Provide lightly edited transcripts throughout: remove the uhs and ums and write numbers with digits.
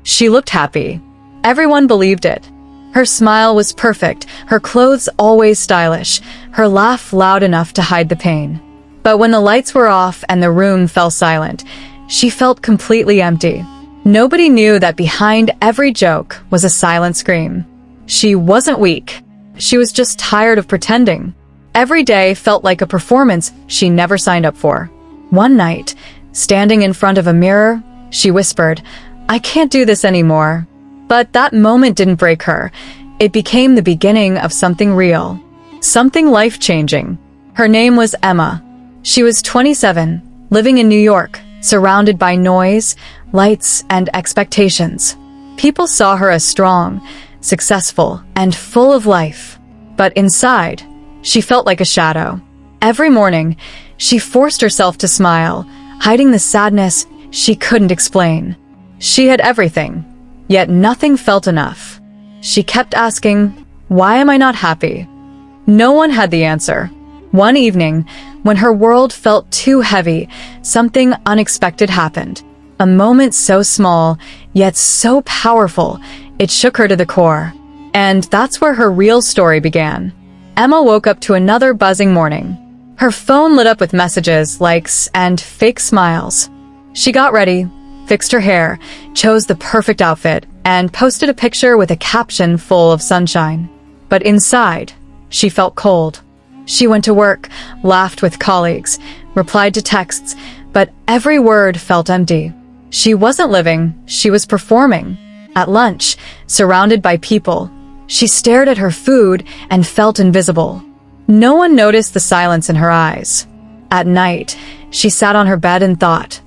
She looked happy. Everyone believed it. Her smile was perfect, her clothes always stylish, her laugh loud enough to hide the pain. But when the lights were off and the room fell silent, she felt completely empty. Nobody knew that behind every joke was a silent scream. She wasn't weak. She was just tired of pretending. Every day felt like a performance she never signed up for. One night, standing in front of a mirror, she whispered, "I can't do this anymore." But that moment didn't break her. It became the beginning of something real. Something life-changing. Her name was Emma. She was 27, living in New York, surrounded by noise, lights, and expectations. People saw her as strong, successful, and full of life. But inside, she felt like a shadow. Every morning, she forced herself to smile, hiding the sadness she couldn't explain. She had everything, yet nothing felt enough. She kept asking, "Why am I not happy?" No one had the answer. One evening, when her world felt too heavy, something unexpected happened. A moment so small, yet so powerful, it shook her to the core. And that's where her real story began. Emma woke up to another buzzing morning. Her phone lit up with messages, likes, and fake smiles. She got ready, fixed her hair, chose the perfect outfit, and posted a picture with a caption full of sunshine. But inside, she felt cold. She went to work, laughed with colleagues, replied to texts, but every word felt empty. She wasn't living, she was performing. At lunch, surrounded by people, she stared at her food and felt invisible. No one noticed the silence in her eyes. At night, she sat on her bed and thought,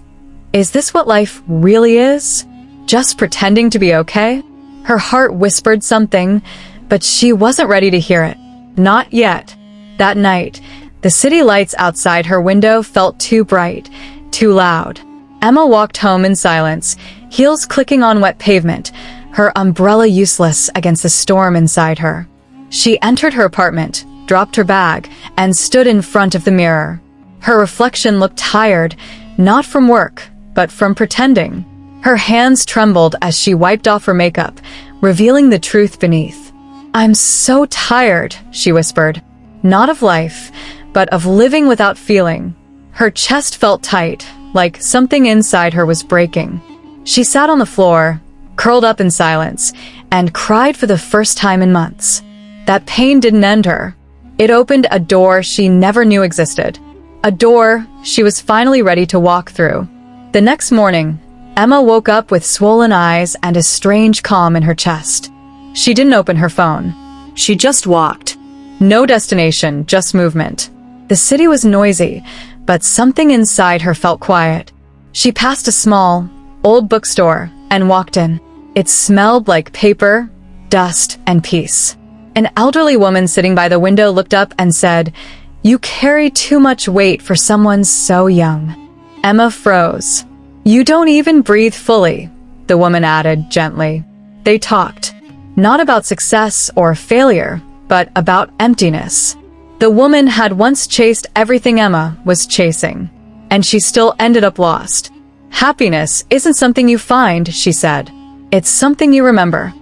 "Is this what life really is? Just pretending to be okay?" Her heart whispered something, but she wasn't ready to hear it. Not yet. That night, the city lights outside her window felt too bright, too loud. Emma walked home in silence, heels clicking on wet pavement, her umbrella useless against the storm inside her. She entered her apartment, dropped her bag, and stood in front of the mirror. Her reflection looked tired, not from work, but from pretending. Her hands trembled as she wiped off her makeup, revealing the truth beneath. "I'm so tired," she whispered. Not of life, but of living without feeling. Her chest felt tight, like something inside her was breaking. She sat on the floor, curled up in silence, and cried for the first time in months. That pain didn't end her. It opened a door she never knew existed. A door she was finally ready to walk through. The next morning, Emma woke up with swollen eyes and a strange calm in her chest. She didn't open her phone. She just walked. No destination, just movement. The city was noisy, but something inside her felt quiet. She passed a small, old bookstore and walked in. It smelled like paper, dust, and peace. An elderly woman sitting by the window looked up and said, "You carry too much weight for someone so young." Emma froze. "You don't even breathe fully," the woman added gently. They talked, not about success or failure, but about emptiness. The woman had once chased everything Emma was chasing, and she still ended up lost. "Happiness isn't something you find," she said. "It's something you remember."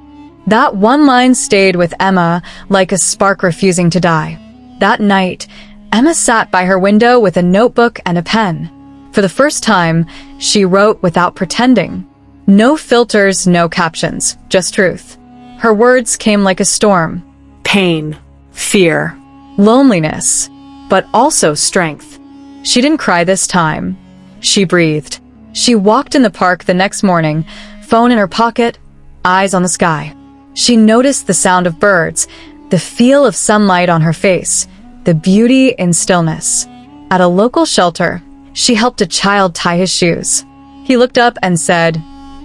That one line stayed with Emma like a spark refusing to die. That night, Emma sat by her window with a notebook and a pen. For the first time, she wrote without pretending. No filters, no captions, just truth. Her words came like a storm. Pain, fear, loneliness, but also strength. She didn't cry this time. She breathed. She walked in the park the next morning, phone in her pocket, eyes on the sky. She noticed the sound of birds, the feel of sunlight on her face, the beauty in stillness. At a local shelter, she helped a child tie his shoes. He looked up and said,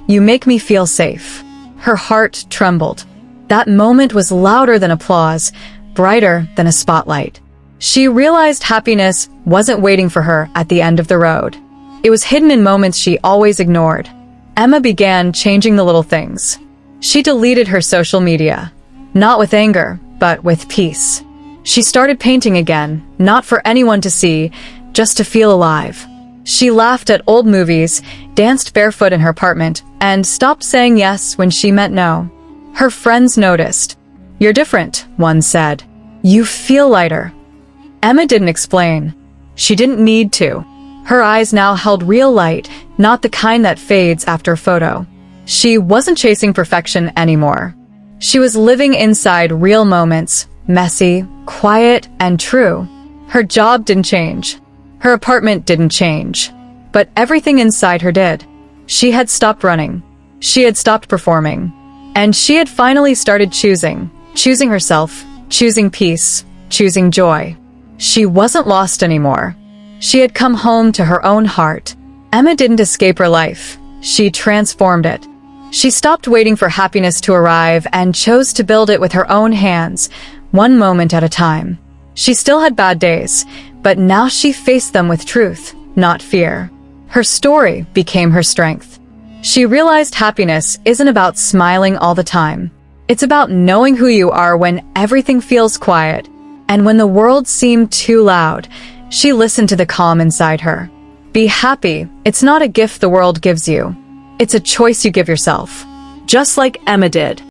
"You make me feel safe." Her heart trembled. That moment was louder than applause, brighter than a spotlight. She realized happiness wasn't waiting for her at the end of the road. It was hidden in moments she always ignored. Emma began changing the little things. She deleted her social media, not with anger, but with peace. She started painting again, not for anyone to see, just to feel alive. She laughed at old movies, danced barefoot in her apartment, and stopped saying yes when she meant no. Her friends noticed. "You're different," one said. "You feel lighter." Emma didn't explain. She didn't need to. Her eyes now held real light, not the kind that fades after a photo. She wasn't chasing perfection anymore. She was living inside real moments, messy, quiet, and true. Her job didn't change. Her apartment didn't change. But everything inside her did. She had stopped running. She had stopped performing. And she had finally started choosing. Choosing herself, choosing peace, choosing joy. She wasn't lost anymore. She had come home to her own heart. Emma didn't escape her life. She transformed it. She stopped waiting for happiness to arrive and chose to build it with her own hands, one moment at a time. She still had bad days, but now she faced them with truth, not fear. Her story became her strength. She realized happiness isn't about smiling all the time. It's about knowing who you are when everything feels quiet. And when the world seemed too loud, she listened to the calm inside her. Be happy. It's not a gift the world gives you. It's a choice you give yourself. Just like Emma did.